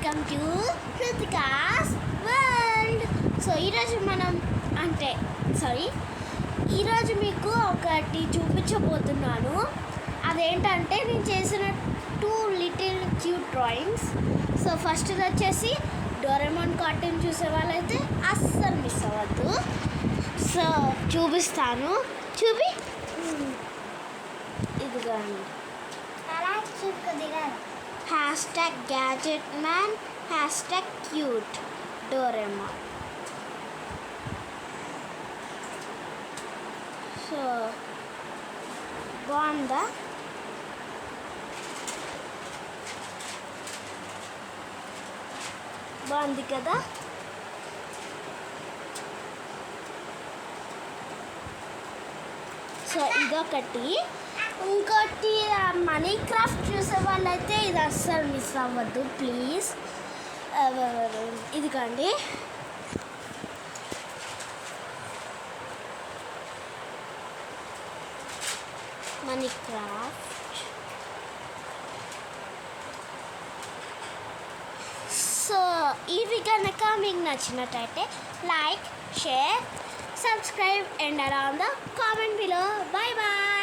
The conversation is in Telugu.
Welcome to Kritika's world. So ఈరోజు మీకు ఒకటి చూపించబోతున్నాను. అదేంటంటే నేను చేసిన 2 little cute drawings. So first వచ్చేసి డోరేమోన్ కార్టూన్ చూసే వాళ్ళైతే అస్సలు మిస్ అవ్వద్దు. సో చూపిస్తాను, ఇదిగోండి. #gadgetman #cute Doraemon. సో బాగుందా? బాగుంది కదా? సో ఇదొకటి. ఇంకోటి మనీ క్రాఫ్ట్ చూసే వాళ్ళైతే ఇది అస్సలు మిస్ అవ్వద్దు ప్లీజ్. ఇదిగోండి, మనీ క్రాఫ్ట్. సో ఇవి కనుక మీకు నచ్చినట్టయితే like, share, subscribe and around the comment below. Bye bye.